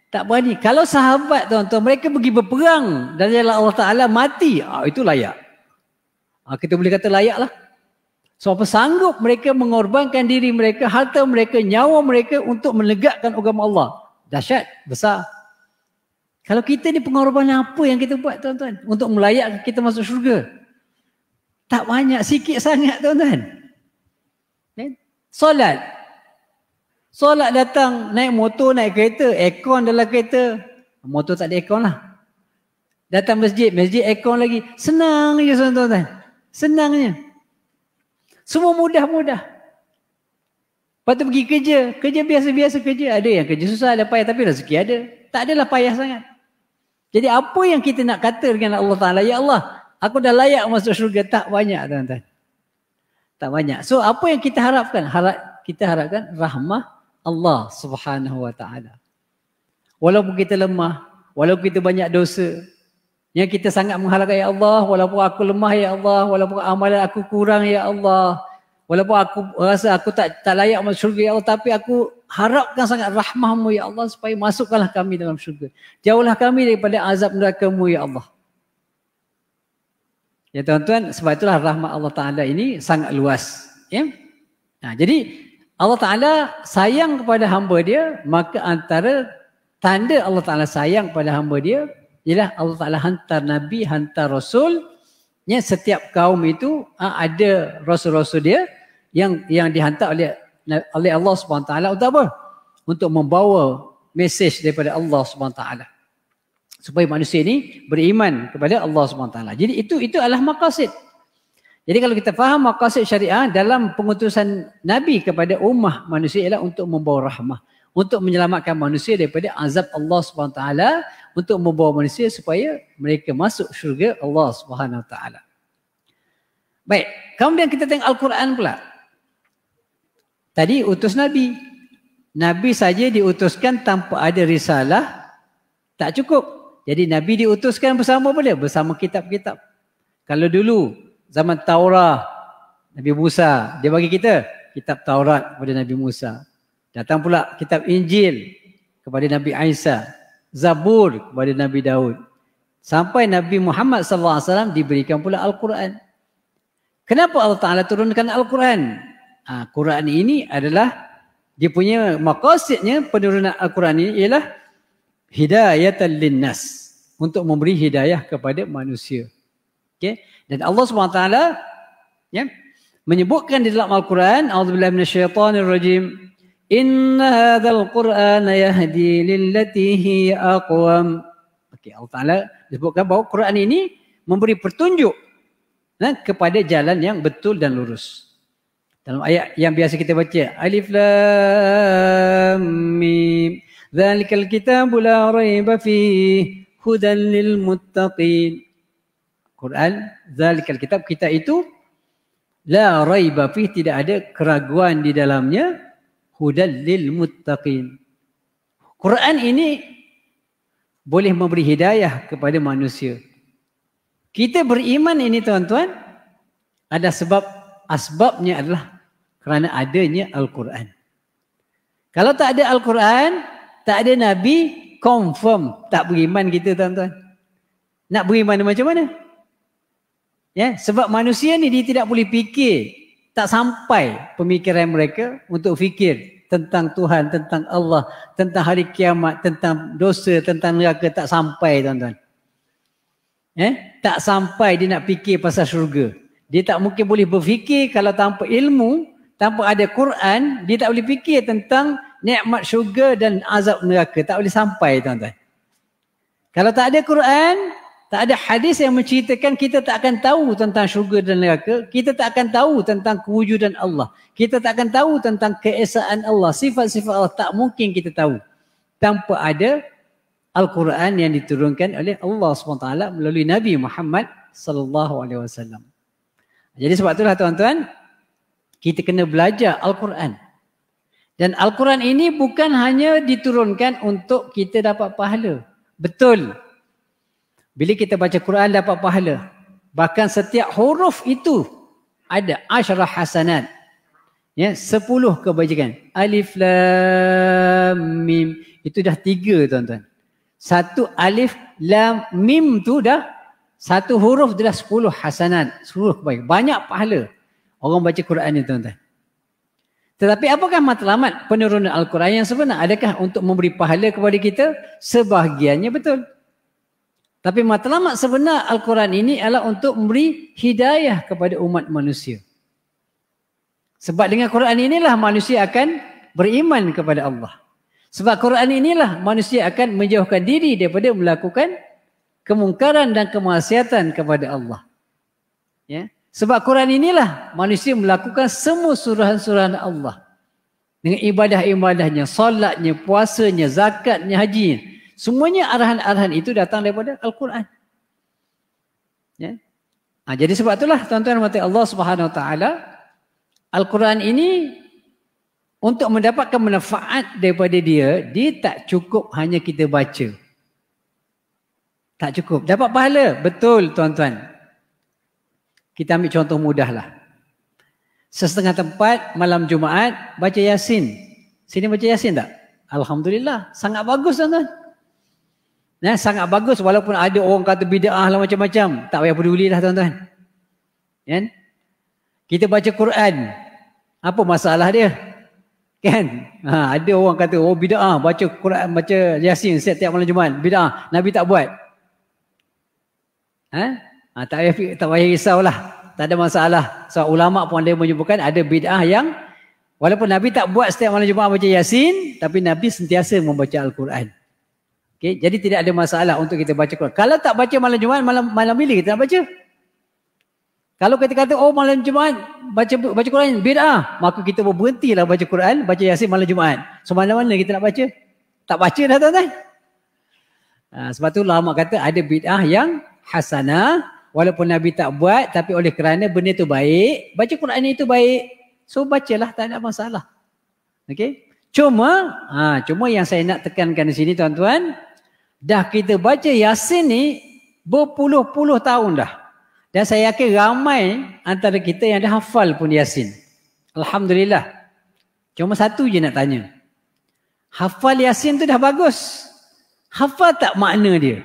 Tak berani. Kalau sahabat tuan-tuan, mereka pergi berperang dan jalan Allah Ta'ala, mati, itu layak. Kita boleh kata layak lah. So apa sanggup mereka mengorbankan diri mereka, harta mereka, nyawa mereka untuk menegakkan agama Allah. Dahsyat, besar. Kalau kita ni pengorbanan apa yang kita buat tuan-tuan untuk melayakkan kita masuk syurga? Tak banyak, sikit sangat tuan-tuan. Solat datang, naik motor, naik kereta, aircon dalam kereta. Motor tak ada aircon lah. Datang masjid aircon lagi. Senang je tuan-tuan. Senangnya. Semua mudah-mudah. Lepas tu pergi kerja biasa-biasa kerja. Ada yang kerja susah, ada payah, tapi rezeki ada. Tak adalah payah sangat. Jadi apa yang kita nak kata dengan Allah Ta'ala, ya Allah, aku dah layak masuk syurga, tak banyak tuan-tuan. Tak banyak. So apa yang kita harapkan? Kita harapkan rahmah Allah Subhanahu Wa Ta'ala. Walaupun kita lemah, walaupun kita banyak dosa, yang kita sangat mengharapkan, ya Allah, walaupun aku lemah, ya Allah, walaupun amalan aku kurang, ya Allah, walaupun aku rasa aku tak layak masuk syurga, ya Allah, tapi aku harapkan sangat rahmah-Mu, ya Allah, supaya masukkanlah kami dalam syurga. Jauhlah kami daripada azab neraka-Mu, ya Allah. Ya tuan-tuan, sebab itulah rahmat Allah Ta'ala ini sangat luas. Ya? Jadi Allah Ta'ala sayang kepada hamba dia, maka antara tanda Allah Ta'ala sayang kepada hamba dia ialah Allah Ta'ala hantar Nabi, hantar Rasul. Ya, setiap kaum itu ada Rasul-Rasul dia yang dihantar oleh Allah SWT untuk apa? Untuk membawa mesej daripada Allah SWT. Supaya manusia ini beriman kepada Allah SWT. Jadi itu adalah maqasid. Jadi kalau kita faham maqasid syariah dalam pengutusan Nabi kepada ummah manusia ialah untuk membawa rahmah, untuk menyelamatkan manusia daripada azab Allah SWT, untuk membawa manusia supaya mereka masuk syurga Allah SWT. Baik, kemudian kita tengok Al-Quran pula. Tadi utus Nabi. Nabi saja diutuskan tanpa ada risalah, tak cukup. Jadi Nabi diutuskan bersama apa dia? Bersama kitab-kitab. Kalau dulu zaman Taurat, Nabi Musa, dia bagi kita kitab Taurat kepada Nabi Musa. Datang pula kitab Injil kepada Nabi Isa. Zabur kepada Nabi Daud. Sampai Nabi Muhammad SAW diberikan pula Al-Quran. Kenapa Allah Ta'ala turunkan Al-Quran? Quran ini adalah, dia punya maqasidnya penurunan Al-Quran ini ialah hidayatan linnas. Untuk memberi hidayah kepada manusia. Okay? Dan Allah SWT menyebutkan di dalam Al-Quran, A'udzubillahi minasyaitonirrajim, Inna hadzal Qur'ana yahdi lillati hiya aqwam. Okey, Allah Taala disebutkan bahawa Quran ini memberi petunjuk kepada jalan yang betul dan lurus. Dalam ayat yang biasa kita baca, Alif Lam Mim, dzalikal kitabu la raiba fihi hudan lil muttaqin. Quran, dzalikal kitab, kita itu la raiba fihi, tidak ada keraguan di dalamnya, hudan lil muttaqin. Quran ini boleh memberi hidayah kepada manusia. Kita beriman ini tuan-tuan, ada sebab, asbabnya adalah kerana adanya Al-Quran. Kalau tak ada Al-Quran, tak ada Nabi, confirm tak beriman kita tuan-tuan. Nak beriman macam mana? Ya, sebab manusia ni dia tidak boleh fikir. Tak sampai pemikiran mereka untuk fikir tentang Tuhan, tentang Allah, tentang hari kiamat, tentang dosa, tentang neraka. Tak sampai tuan-tuan. Tak sampai dia nak fikir pasal syurga. Dia tak mungkin boleh berfikir kalau tanpa ilmu, tanpa ada Quran, dia tak boleh fikir tentang nikmat syurga dan azab neraka. Tak boleh sampai tuan-tuan. Kalau tak ada Quran, tak ada hadis yang menceritakan, kita tak akan tahu tentang syurga dan neraka. Kita tak akan tahu tentang kewujudan Allah. Kita tak akan tahu tentang keesaan Allah. Sifat-sifat Allah tak mungkin kita tahu tanpa ada Al-Quran yang diturunkan oleh Allah SWT melalui Nabi Muhammad SAW. Jadi sebab itulah tuan-tuan, kita kena belajar Al-Quran. Dan Al-Quran ini bukan hanya diturunkan untuk kita dapat pahala. Betul. Bila kita baca Quran dapat pahala. Bahkan setiap huruf itu ada asyarah hasanat. Ya, 10 kebajikan. Alif Lam Mim. Itu dah 3 tuan-tuan. Satu alif lam mim tu dah, satu huruf dah 10 hasanat. 10 kebaikan. Banyak pahala orang baca Quran ni tuan-tuan. Tetapi apakah matlamat penurunan Al-Quran yang sebenar? Adakah untuk memberi pahala kepada kita? Sebahagiannya betul. Tapi matlamat sebenar Al-Quran ini adalah untuk memberi hidayah kepada umat manusia. Sebab dengan Quran inilah manusia akan beriman kepada Allah. Sebab Quran inilah manusia akan menjauhkan diri daripada melakukan kemungkaran dan kemaksiatan kepada Allah. Ya. Sebab Quran inilah manusia melakukan semua suruhan-suruhan Allah. Dengan ibadah-ibadahnya, solatnya, puasanya, zakatnya, hajinya. Semuanya arahan-arahan itu datang daripada Al-Quran. Ya. Jadi sebab itulah tuan-tuan mati Allah Subhanahu Wa Taala, Al-Quran ini untuk mendapatkan manfaat daripada dia tak cukup hanya kita baca. Tak cukup. Dapat pahala. Betul tuan-tuan. Kita ambil contoh mudahlah. Sesetengah tempat malam Jumaat baca Yasin. Sini baca Yasin tak? Alhamdulillah. Sangat bagus tuan-tuan. Sangat bagus walaupun ada orang kata bid'ah lah macam-macam. Tak payah pedulilah tuan-tuan. Kan? Kita baca Quran. Apa masalah dia? Kan? Ada orang kata, oh bid'ah, baca Quran, baca Yasin setiap malam Jumaat. Bid'ah, Nabi tak buat. Tak payah risaulah. Tak ada masalah. So ulama pun ada menyebutkan ada bid'ah yang walaupun Nabi tak buat setiap malam Jumaat baca Yasin, tapi Nabi sentiasa membaca Al-Quran. Okay? Jadi tidak ada masalah untuk kita baca Quran. Kalau tak baca malam Jumaat, malam bila kita nak baca? Kalau kita kata, oh malam Jumaat baca Quran bid'ah, maka kita berhentilah baca Quran, baca Yasin malam Jumaat. So mana-mana kita nak baca? Tak baca dah tuan-tuan. Sebab tu ulama kata ada bid'ah yang hasanah, walaupun Nabi tak buat, tapi oleh kerana benda tu baik, baca Quran itu baik, so bacalah, tak ada masalah. Okey? Cuma yang saya nak tekankan di sini tuan-tuan, dah kita baca Yasin ni berpuluh-puluh tahun dah. Dan saya yakin ramai antara kita yang dah hafal pun Yasin. Alhamdulillah. Cuma satu je nak tanya. Hafal Yasin tu dah bagus. Hafal tak makna dia?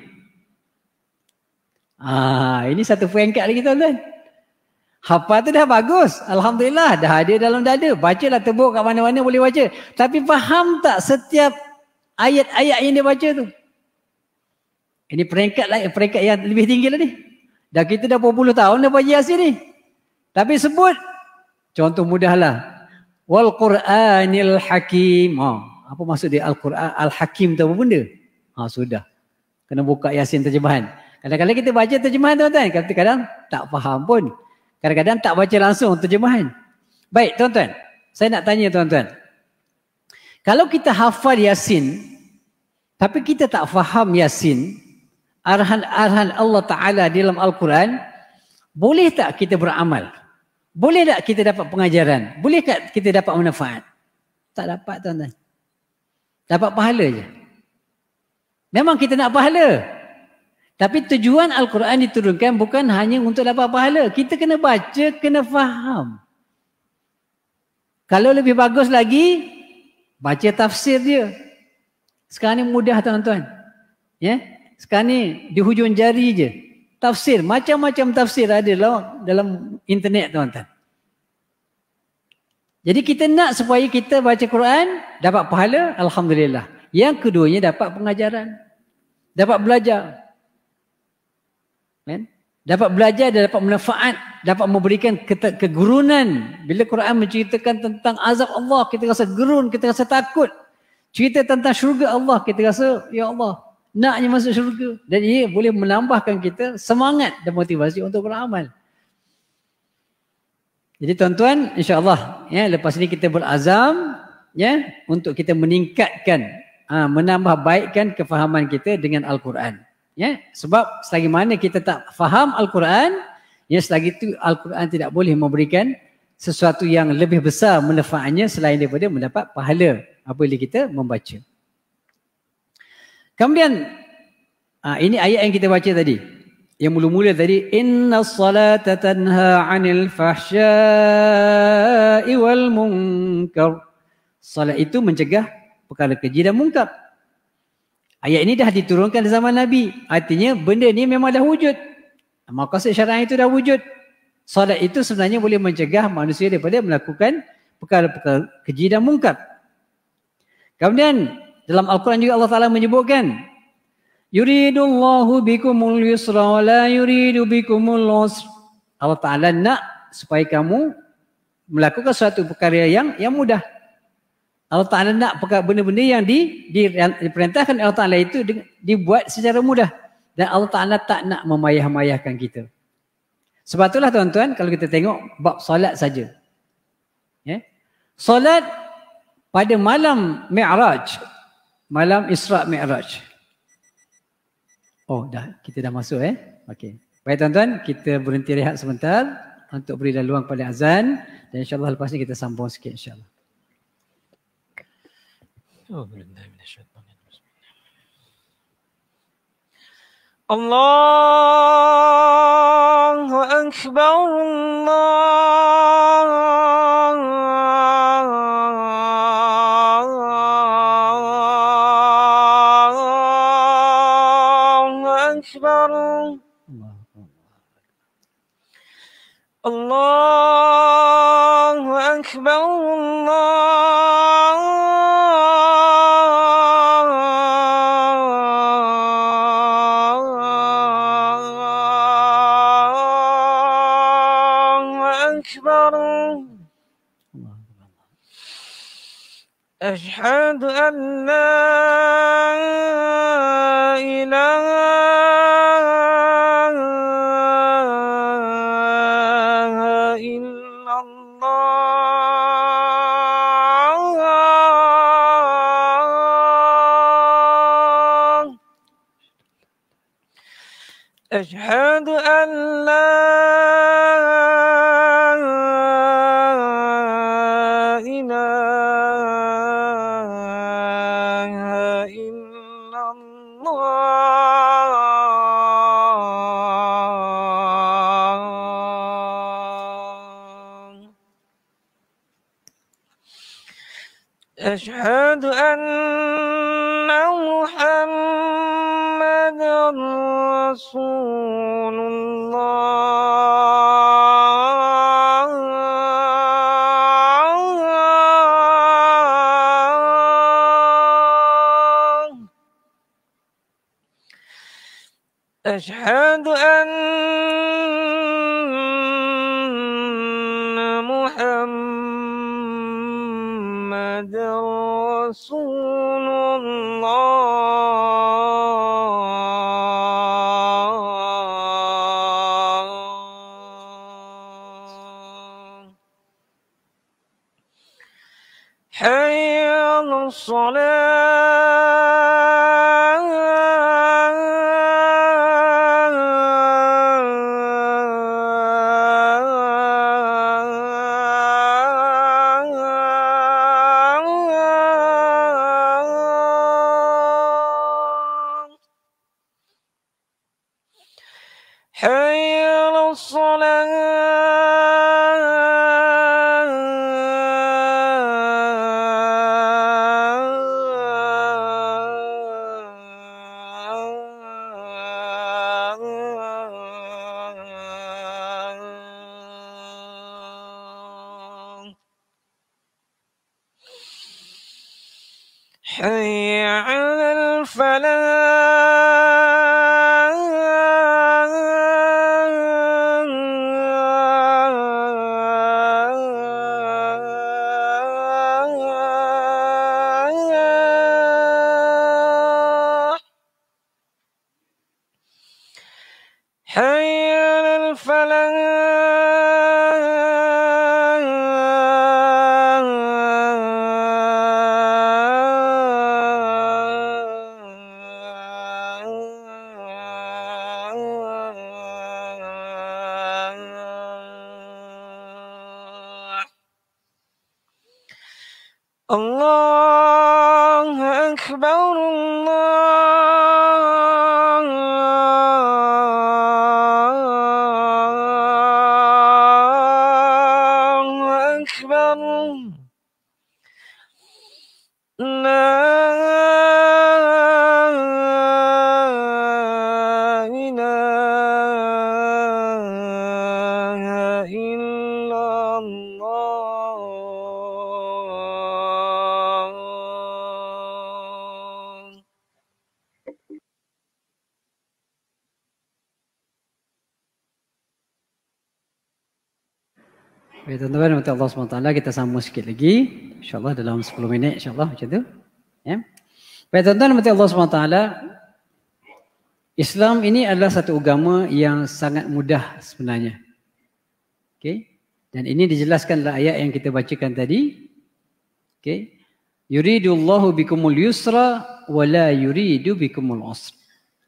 Ini satu peringkat lagi tuan-tuan. Hafal tu dah bagus. Alhamdulillah, dah ada dalam dada. Bacalah tebuk kat mana-mana boleh baca. Tapi faham tak setiap ayat-ayat yang dia baca tu? Ini peringkat yang lebih tinggi lah ni. Dah kita dah berpuluh tahun dah baca Yasin ni. Tapi sebut, contoh mudahlah. Wal Quranil Hakim. Apa maksud dia Al-Quran? Al-Hakim tu apa benda? Sudah. Kena buka Yasin terjemahan. Kadang-kadang kita baca terjemahan tuan-tuan. Kadang-kadang tak faham pun. Kadang-kadang tak baca langsung terjemahan. Baik tuan-tuan. Saya nak tanya tuan-tuan. Kalau kita hafal Yasin, tapi kita tak faham Yasin, arahan-arahan Allah Ta'ala dalam Al-Quran, boleh tak kita beramal? Boleh tak kita dapat pengajaran? Boleh tak kita dapat manfaat? Tak dapat tuan-tuan. Dapat pahala je. Memang kita nak pahala. Tapi tujuan Al-Quran diturunkan bukan hanya untuk dapat pahala. Kita kena baca, kena faham. Kalau lebih bagus lagi, baca tafsir dia. Sekarang ni mudah tuan-tuan. Ya? Sekarang ni di hujung jari je. Tafsir, macam-macam tafsir ada dalam internet tuan-tuan. Jadi kita nak supaya kita baca Quran, dapat pahala, Alhamdulillah. Yang keduanya dapat pengajaran. Dapat belajar. Kan? Dapat belajar dan dapat manfaat. Dapat memberikan kegurunan. Bila Quran menceritakan tentang azab Allah, kita rasa gerun, kita rasa takut. Cerita tentang syurga Allah, kita rasa, ya Allah, naknya masuk syurga. Dan ia boleh menambahkan kita semangat dan motivasi untuk beramal. Jadi tuan-tuan, insya-Allah ya, lepas ini kita berazam ya untuk kita meningkatkan, menambah baikkan kefahaman kita dengan Al-Quran. Ya, sebab selagi mana kita tak faham Al-Quran, ya selagi itu Al-Quran tidak boleh memberikan sesuatu yang lebih besar manfaatnya selain daripada mendapat pahala apabila kita membaca. Kemudian ini ayat yang kita baca tadi. Yang mula-mula tadi, innas salata tanha 'anil fahsya'i wal munkar. Salat itu mencegah perkara keji dan munkar. Ayat ini dah diturunkan di zaman Nabi. Artinya benda ni memang dah wujud. Maqasid syar'i itu dah wujud. Salat itu sebenarnya boleh mencegah manusia daripada melakukan perkara-perkara keji dan munkar. Kemudian dalam Al-Quran juga Allah Ta'ala menyebutkan, yuridullahu bikumul yusra wa la yuridu bikumul usra. Allah Ta'ala nak supaya kamu melakukan suatu perkara yang mudah. Allah Ta'ala nak benda-benda yang diperintahkan Allah Ta'ala itu dibuat secara mudah. Dan Allah Ta'ala tak nak memayah-mayahkan kita. Sebab itulah tuan-tuan, kalau kita tengok bab solat saja. Ya? Solat pada malam Mi'raj, malam Isra' Mi'raj. Oh, kita dah masuk Okey. Baik tuan-tuan, kita berhenti rehat sebentar untuk beri laluan pada azan dan insya-Allah lepas ni kita sambung sikit insya-Allah. Allahu Akbar, Allahu Akbar, Allahu Akbar, أشهد أن لا إله إلا الله أشهد أن لا أشهد أن محمد رسول الله أشهد أن محمد رسول الله حي على الصلاة حي على الصلاة حي على الفلاح حي على الفلاح الله أكبر الله أكبر لا إله إلا الله Baik tuan-tuan, minta Allah SWT kita sambung sikit lagi. InsyaAllah dalam 10 minit insyaAllah macam tu. Ya. Baik tuan-tuan, minta Allah SWT. Islam ini adalah satu agama yang sangat mudah sebenarnya. Okay. Dan ini dijelaskan dalam ayat yang kita bacakan tadi. Okay. Yuridullahu bikumul yusra wa la yuridu bikumul usra.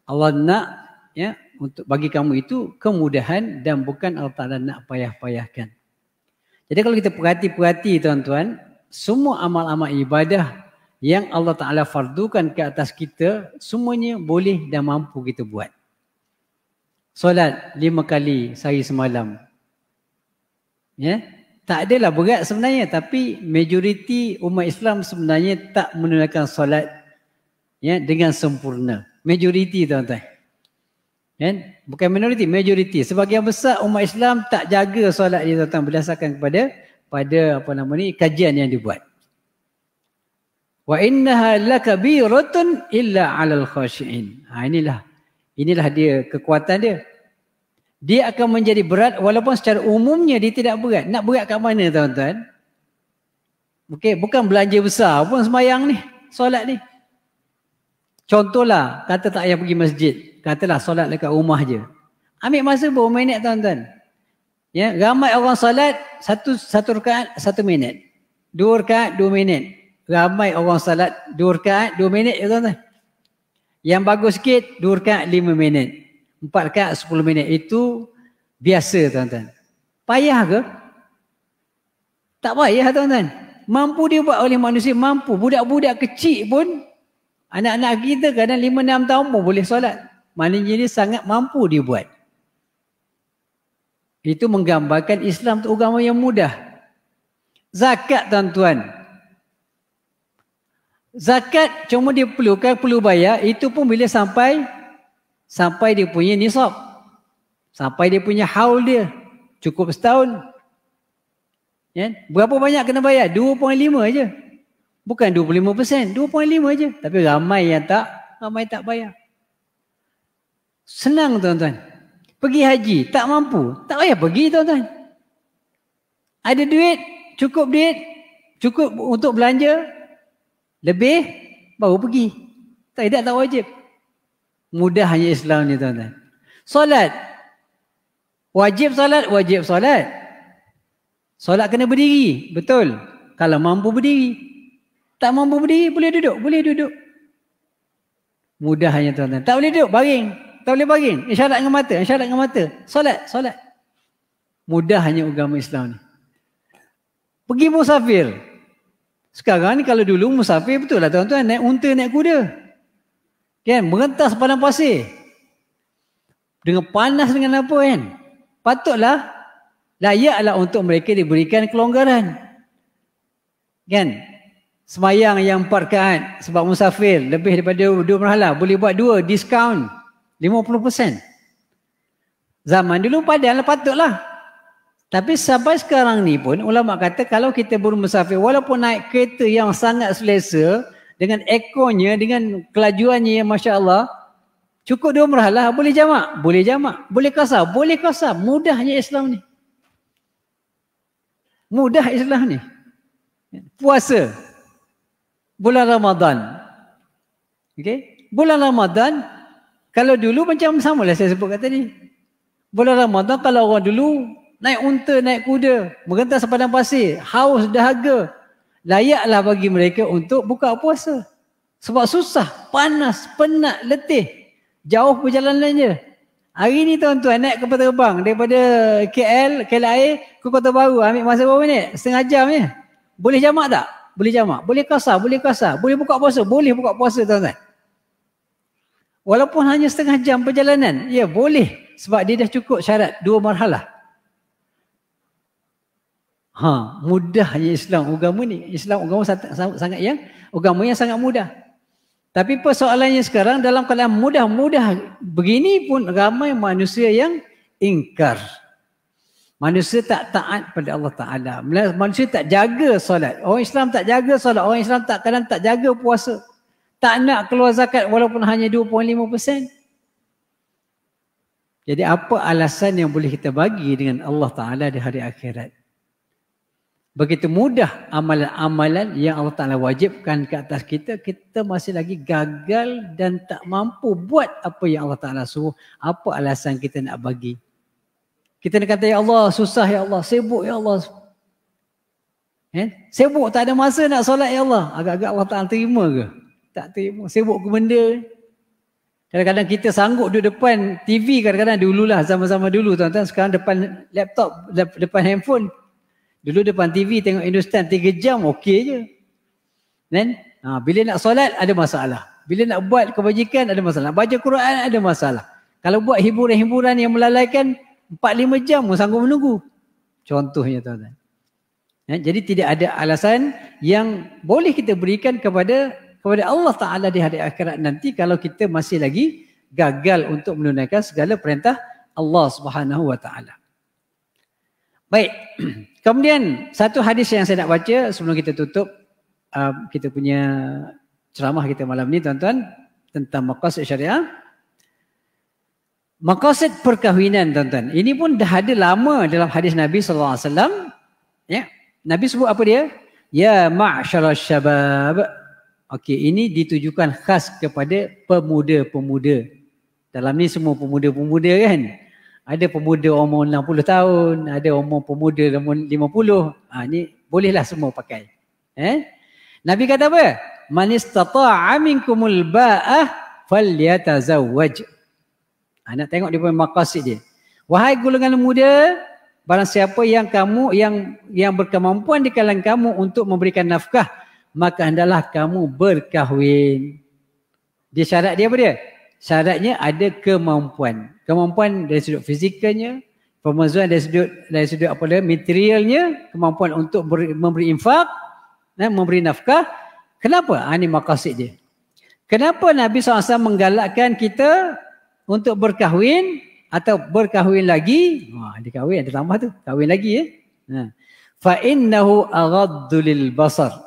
Allah nak ya untuk bagi kamu itu kemudahan dan bukan Allah Ta'ala nak payah-payahkan. Jadi kalau kita perhati tuan-tuan, semua amal-amal ibadah yang Allah Ta'ala fardukan ke atas kita, semuanya boleh dan mampu kita buat. Solat 5 kali sehari semalam. Ya, tak adalah berat sebenarnya, tapi majoriti umat Islam sebenarnya tak menunaikan solat ya dengan sempurna. Majoriti tuan-tuan. Kan? Bukan minoriti, majoriti. Sebagian besar umat Islam tak jaga solat dia tuan-tuan berdasarkan kepada kajian yang dibuat. Wa innaha lakabiratun illa 'alal khashi'in. Inilah dia kekuatan dia. Dia akan menjadi berat walaupun secara umumnya dia tidak berat. Nak berat kat mana tuan-tuan? Okey, bukan belanja besar pun sembahyang ni, solat ni. Contohlah, kata tak payah pergi masjid. Katalah solat dekat rumah je. Ambil masa berapa minit tuan-tuan? Ya, ramai orang solat satu rakaat 1 minit. 2 rakaat 2 minit. Ramai orang solat 2 rakaat 2 minit je tuan-tuan. Yang bagus sikit 2 rakaat 5 minit. 4 rakaat 10 minit. Itu biasa tuan-tuan. Payah ke? Tak payah tuan-tuan. Mampu dia buat oleh manusia, mampu. Budak-budak kecil pun, anak-anak kita kadang 5-6 tahun pun boleh solat. Maknanya dia sangat mampu dia buat. Itu menggambarkan Islam itu agama yang mudah. Zakat tuan-tuan. Zakat cuma dia perlu bayar, itu pun bila sampai sampai dia punya nisab. Sampai dia punya haul dia. Cukup setahun. Ya? Berapa banyak kena bayar? 2.5 aja. Bukan 25%, 2.5 aja. Tapi ramai yang tak bayar. Senang tuan-tuan. Pergi haji, tak mampu. Tak payah pergi tuan-tuan. Ada duit, cukup untuk belanja. Lebih, baru pergi. Tak wajib. Mudahnya Islam ni tuan-tuan. Solat. Wajib solat. Solat kena berdiri. Betul. Kalau mampu berdiri. Tak mampu berdiri, boleh duduk. Mudahnya tuan-tuan. Tak boleh duduk, baring. Tak boleh baring. Isyarat dengan mata. Solat. Mudahnya agama Islam ni. Pergi musafir. Sekarang ni kalau dulu musafir betul lah tuan-tuan. Naik unta, naik kuda. Kan? Merentas padang pasir. Dengan panas dengan apa kan. Patutlah. Layaklah untuk mereka diberikan kelonggaran. Kan? Semayang yang 4 rakaat sebab musafir. Lebih daripada 2 marhalah. Boleh buat 2 diskaun. 50%. Zaman dulu padahal patutlah. Tapi sampai sekarang ni pun ulama kata kalau kita bermusafir walaupun naik kereta yang sangat selesa dengan ekornya, dengan kelajuannya yang masya-Allah, cukup 2 marhalah boleh jamak, boleh kasar. Mudahnya Islam ni. Mudah Islam ni. Puasa bulan Ramadan. Okey? Bulan Ramadan kalau dulu macam samalah saya sebut kat tadi. Bulan Ramadan kalau orang dulu naik unta, naik kuda, merentas padang pasir, haus, dahaga, layaklah bagi mereka untuk buka puasa. Sebab susah, panas, penat, letih. Jauh perjalanannya. Hari ni tuan-tuan naik kapal terbang daripada KLIA ke Kota Baru, ambil masa berapa minit? Setengah jam je. Boleh jamak tak? Boleh jamak. Boleh kasar. Boleh buka puasa? Boleh buka puasa tuan-tuan. Walaupun hanya setengah jam perjalanan, ya boleh. Sebab dia dah cukup syarat 2 marhalah. Mudahnya Islam agama ni. Islam agama agama yang sangat mudah. Tapi persoalannya sekarang dalam keadaan mudah-mudah begini pun ramai manusia yang ingkar. Manusia tak taat pada Allah Ta'ala. Manusia tak jaga solat. Orang Islam tak jaga solat. Orang Islam kadang tak jaga puasa. Tak nak keluar zakat walaupun hanya 2.5%. Jadi apa alasan yang boleh kita bagi dengan Allah Ta'ala di hari akhirat? Begitu mudah amalan-amalan yang Allah Ta'ala wajibkan ke atas kita, kita masih lagi gagal dan tak mampu buat apa yang Allah Ta'ala suruh. Apa alasan kita nak bagi? Kita nak kata, ya Allah, susah ya Allah, sibuk ya Allah. Sibuk, tak ada masa nak solat ya Allah. Agak-agak Allah Ta'ala terima ke? Tak terima, sibuk ke benda. Kadang-kadang kita sanggup duduk depan TV, kadang-kadang dululah, sama-sama dulu tuan-tuan. Sekarang depan laptop, depan handphone. Dulu depan TV tengok Hindustan 3 jam okey je. Kan? Bila nak solat ada masalah. Bila nak buat kebajikan ada masalah. Baca Quran ada masalah. Kalau buat hiburan-hiburan yang melalaikan 4-5 jam pun sanggup menunggu. Contohnya tuan-tuan. Jadi tidak ada alasan yang boleh kita berikan kepada Allah Ta'ala di hari akhirat nanti kalau kita masih lagi gagal untuk menunaikan segala perintah Allah Subhanahu Wa Ta'ala. Baik. Kemudian satu hadis yang saya nak baca sebelum kita tutup kita punya ceramah kita malam ni tuan-tuan tentang maqasid syariah. Maqasid perkahwinan tuan-tuan. Ini pun dah ada lama dalam hadis Nabi SAW. Ya. Nabi sebut apa dia? Ya ma'syarasy syabab. Okey, ini ditujukan khas kepada pemuda-pemuda. Dalam ni semua pemuda-pemuda kan. Ada pemuda umur 60 tahun, ada umur pemuda umur 50. Ni bolehlah semua pakai. Nabi kata apa? Man istata'a minkumul ba'ah falyatazawwaj. Nak tengok dia punya maqasid dia. Wahai golongan muda, barang siapa yang kamu yang berkemampuan di kalangan kamu untuk memberikan nafkah, maka hendaklah kamu berkahwin. Dia syarat dia apa dia? Syaratnya ada kemampuan. Kemampuan dari sudut fizikalnya, kemampuan dari sudut apa dia, materialnya, kemampuan untuk memberi infak, memberi nafkah. Kenapa? Ini maqasid dia. Kenapa Nabi SAW menggalakkan kita untuk berkahwin atau berkahwin lagi, dia kahwin, ada tambah tu, kahwin lagi ya. Fa innahu aghaddu lil basar.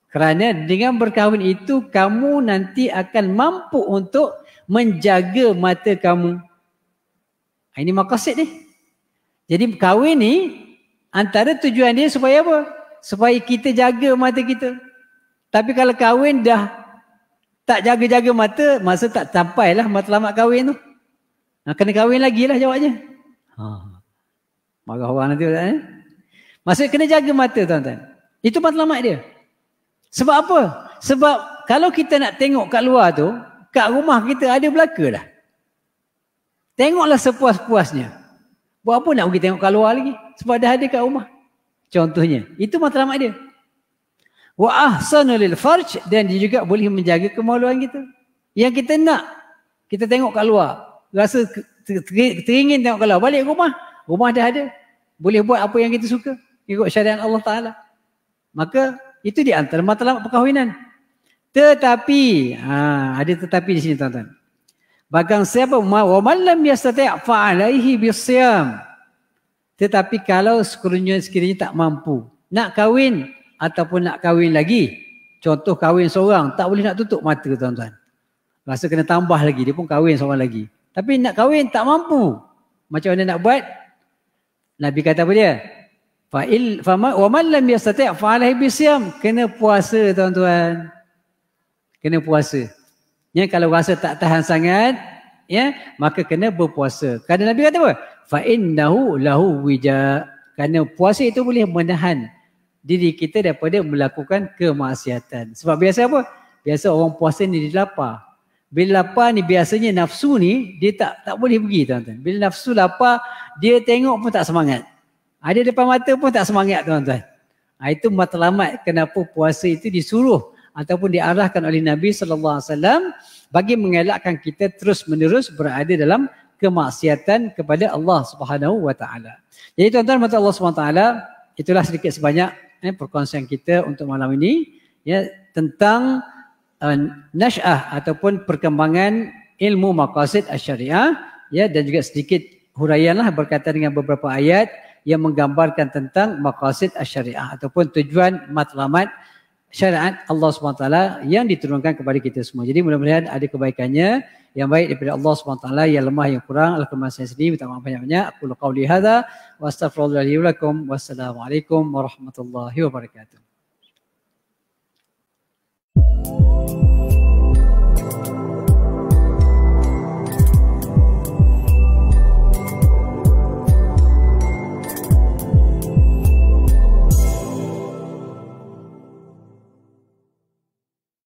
Kerana dengan berkahwin itu kamu nanti akan mampu untuk menjaga mata kamu. Ini maqasid ni. Jadi kahwin ni antara tujuan dia supaya apa? Supaya kita jaga mata kita. Tapi kalau kahwin dah tak jaga-jaga mata, masa tak sampailah matlamat kahwin tu. Kena kahwin lagi lah jawabnya. Marah orang nanti. Maksud kena jaga mata tuan-tuan. Itu matlamat dia. Sebab apa? Sebab kalau kita nak tengok kat luar tu, kat rumah kita ada belaka dah. Tengoklah sepuas-puasnya. Buat apa nak pergi tengok kat luar lagi? Sebab dah ada kat rumah. Contohnya. Itu matlamat dia. Wa ahsanu lil farj, dan dia juga boleh menjaga kemaluan kita. Yang kita nak, kita tengok kat luar. Rasa teringin tengok kat luar. Balik rumah, rumah dah ada. Boleh buat apa yang kita suka. Ikut syariat Allah Ta'ala. Maka itu di antara matlamat perkahwinan. Tetapi, ada tetapi di sini tuan-tuan. Bagang siapa? Wa man lam yastati' fa 'alaihi bisyam. Tetapi kalau sekiranya tak mampu nak kahwin ataupun nak kahwin lagi, contoh kahwin seorang, tak boleh nak tutup mata tuan-tuan. Rasa kena tambah lagi, dia pun kahwin seorang lagi. Tapi nak kahwin tak mampu. Macam mana nak buat? Nabi kata apa dia? Wa man lam yastati' fa 'alaihi bisyam. Kena puasa tuan-tuan. Kena puasa. Ya, kalau rasa tak tahan sangat, ya, maka kena berpuasa. Kerana Nabi kata apa? Fa innahu lahu wija. Kerana puasa itu boleh menahan diri kita daripada melakukan kemaksiatan. Sebab biasa apa? Biasa orang puasa ni dia lapar. Bila lapar ni biasanya nafsu ni dia tak boleh pergi tuan-tuan. Bila nafsu lapar, dia tengok pun tak semangat. Ada depan mata pun tak semangat tuan-tuan. Itu matlamat kenapa puasa itu disuruh ataupun diarahkan oleh Nabi SAW bagi mengelakkan kita terus-menerus berada dalam kemaksiatan kepada Allah Subhanahu Wa Taala. Jadi tuan-tuan, mata Allah Subhanahu Wa Taala, itulah sedikit sebanyak perkongsian kita untuk malam ini, ya, tentang nasy'ah ataupun perkembangan ilmu maqasid asy-syariah, ya, dan juga sedikit huraianlah berkaitan dengan beberapa ayat yang menggambarkan tentang maqasid asy-syariah ataupun tujuan matlamat syariat Allah SWT yang diturunkan kepada kita semua. Jadi mudah-mudahan ada kebaikannya yang baik daripada Allah SWT, yang lemah yang kurang Alhamdulillah saya sendiri minta maaf banyak-banyak. Aku qauli hadza wa astaghfirullahi wa lakum. Wassalamualaikum warahmatullahi wabarakatuh.